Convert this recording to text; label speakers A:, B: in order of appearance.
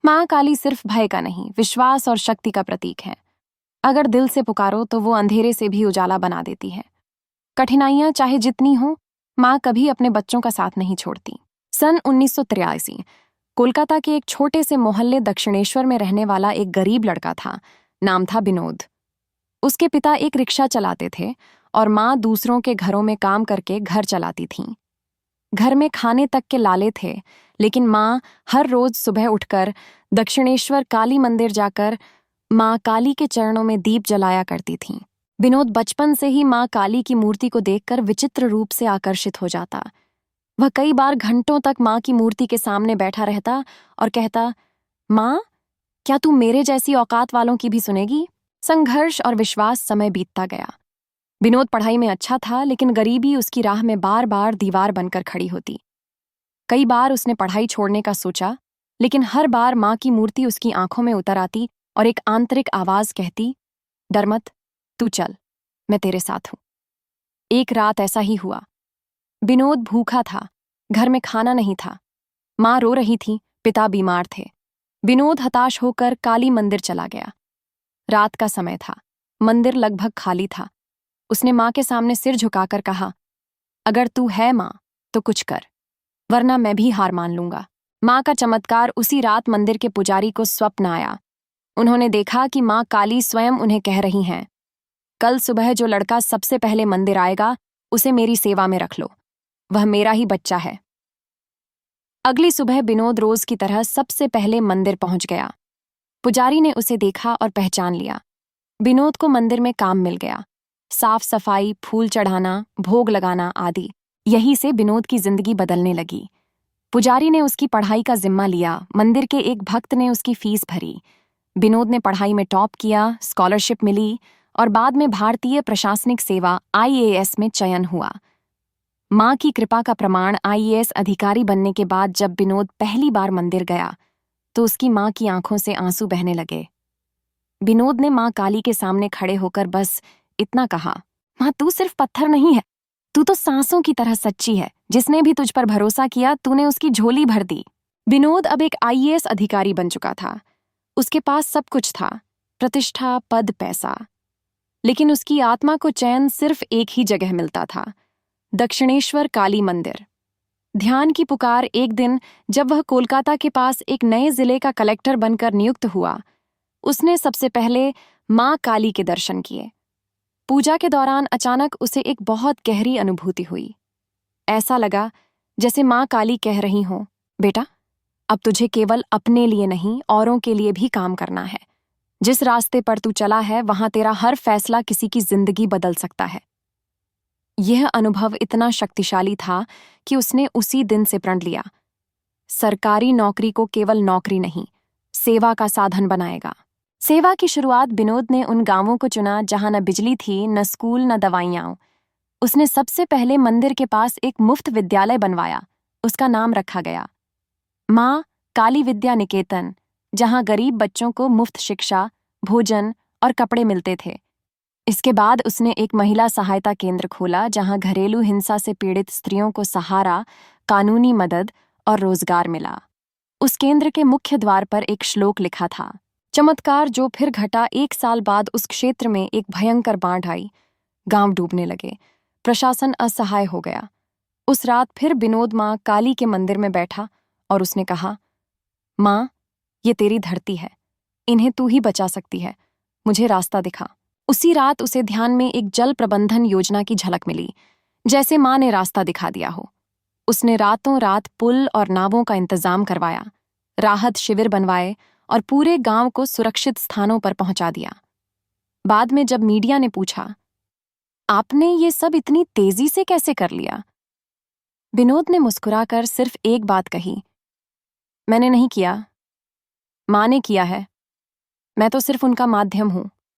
A: माँ काली सिर्फ भय का नहीं, विश्वास और शक्ति का प्रतीक है। अगर दिल से पुकारो तो वो अंधेरे से भी उजाला बना देती है। कठिनाइयां चाहे जितनी हो, माँ कभी अपने बच्चों का साथ नहीं छोड़ती। सन 1983 कोलकाता के एक छोटे से मोहल्ले दक्षिणेश्वर में रहने वाला एक गरीब लड़का था। नाम था विनोद। उसके पिता एक रिक्शा चलाते थे और माँ दूसरों के घरों में काम करके घर चलाती थीं। घर में खाने तक के लाले थे, लेकिन माँ हर रोज सुबह उठकर दक्षिणेश्वर काली मंदिर जाकर माँ काली के चरणों में दीप जलाया करती थीं। विनोद बचपन से ही माँ काली की मूर्ति को देखकर विचित्र रूप से आकर्षित हो जाता। वह कई बार घंटों तक माँ की मूर्ति के सामने बैठा रहता और कहता, माँ, क्या तू मेरे जैसी औकात वालों की भी सुनेगी? संघर्ष और विश्वास समय बीतता गया। विनोद पढ़ाई में अच्छा था, लेकिन गरीबी उसकी राह में बार बार दीवार बनकर खड़ी होती। कई बार उसने पढ़ाई छोड़ने का सोचा, लेकिन हर बार माँ की मूर्ति उसकी आंखों में उतर आती और एक आंतरिक आवाज कहती, डर मत, तू चल, मैं तेरे साथ हूं। एक रात ऐसा ही हुआ। विनोद भूखा था, घर में खाना नहीं था। माँ रो रही थी, पिता बीमार थे। विनोद हताश होकर काली मंदिर चला गया। रात का समय था, मंदिर लगभग खाली था। उसने माँ के सामने सिर झुकाकर कहा, अगर तू है माँ तो कुछ कर, वरना मैं भी हार मान लूंगा। माँ का चमत्कार उसी रात मंदिर के पुजारी को स्वप्न आया। उन्होंने देखा कि माँ काली स्वयं उन्हें कह रही हैं, कल सुबह जो लड़का सबसे पहले मंदिर आएगा, उसे मेरी सेवा में रख लो, वह मेरा ही बच्चा है। अगली सुबह विनोद रोज की तरह सबसे पहले मंदिर पहुंच गया। पुजारी ने उसे देखा और पहचान लिया। विनोद को मंदिर में काम मिल गया, साफ सफाई, फूल चढ़ाना, भोग लगाना आदि। यहीं से विनोद की जिंदगी बदलने लगी। पुजारी ने उसकी पढ़ाई का जिम्मा लिया, मंदिर के एक भक्त ने उसकी फीस भरी। विनोद ने पढ़ाई में टॉप किया, स्कॉलरशिप मिली और बाद में भारतीय प्रशासनिक सेवा IAS में चयन हुआ। माँ की कृपा का प्रमाण IAS अधिकारी बनने के बाद जब विनोद पहली बार मंदिर गया तो उसकी माँ की आंखों से आंसू बहने लगे। विनोद ने माँ काली के सामने खड़े होकर बस इतना कहा, माँ तू सिर्फ पत्थर नहीं है, तू तो सांसों की तरह सच्ची है। जिसने भी तुझ पर भरोसा किया, तूने उसकी झोली भर दी। विनोद अब एक IAS अधिकारी बन चुका था। उसके पास सब कुछ था, प्रतिष्ठा, पद, पैसा। लेकिन उसकी आत्मा को चैन सिर्फ एक ही जगह मिलता था, दक्षिणेश्वर काली मंदिर। ध्यान की पुकार एक दिन जब वह कोलकाता के पास एक नए जिले का कलेक्टर बनकर नियुक्त हुआ, उसने सबसे पहले माँ काली के दर्शन किए। पूजा के दौरान अचानक उसे एक बहुत गहरी अनुभूति हुई। ऐसा लगा जैसे माँ काली कह रही हो, बेटा, अब तुझे केवल अपने लिए नहीं, औरों के लिए भी काम करना है। जिस रास्ते पर तू चला है, वहां तेरा हर फैसला किसी की जिंदगी बदल सकता है। यह अनुभव इतना शक्तिशाली था कि उसने उसी दिन से प्रण लिया, सरकारी नौकरी को केवल नौकरी नहीं, सेवा का साधन बनाएगा। सेवा की शुरुआत विनोद ने उन गांवों को चुना जहां न बिजली थी, न स्कूल, न दवाइयां। उसने सबसे पहले मंदिर के पास एक मुफ्त विद्यालय बनवाया। उसका नाम रखा गया माँ काली विद्या निकेतन, जहां गरीब बच्चों को मुफ्त शिक्षा, भोजन और कपड़े मिलते थे। इसके बाद उसने एक महिला सहायता केंद्र खोला, जहां घरेलू हिंसा से पीड़ित स्त्रियों को सहारा, कानूनी मदद और रोजगार मिला। उस केंद्र के मुख्य द्वार पर एक श्लोक लिखा था। चमत्कार जो फिर घटा, 1 साल बाद उस क्षेत्र में एक भयंकर बाढ़ आई। गांव डूबने लगे, प्रशासन असहाय हो गया। उस रात फिर विनोद माँ काली के मंदिर में बैठा और उसने कहा, माँ, ये तेरी धरती है, इन्हें तू ही बचा सकती है, मुझे रास्ता दिखा। उसी रात उसे ध्यान में एक जल प्रबंधन योजना की झलक मिली, जैसे माँ ने रास्ता दिखा दिया हो। उसने रातों रात पुल और नावों का इंतजाम करवाया, राहत शिविर बनवाए और पूरे गांव को सुरक्षित स्थानों पर पहुंचा दिया। बाद में जब मीडिया ने पूछा, आपने ये सब इतनी तेजी से कैसे कर लिया, विनोद ने मुस्कुराकर सिर्फ एक बात कही, मैंने नहीं किया, माँ ने किया है, मैं तो सिर्फ उनका माध्यम हूं।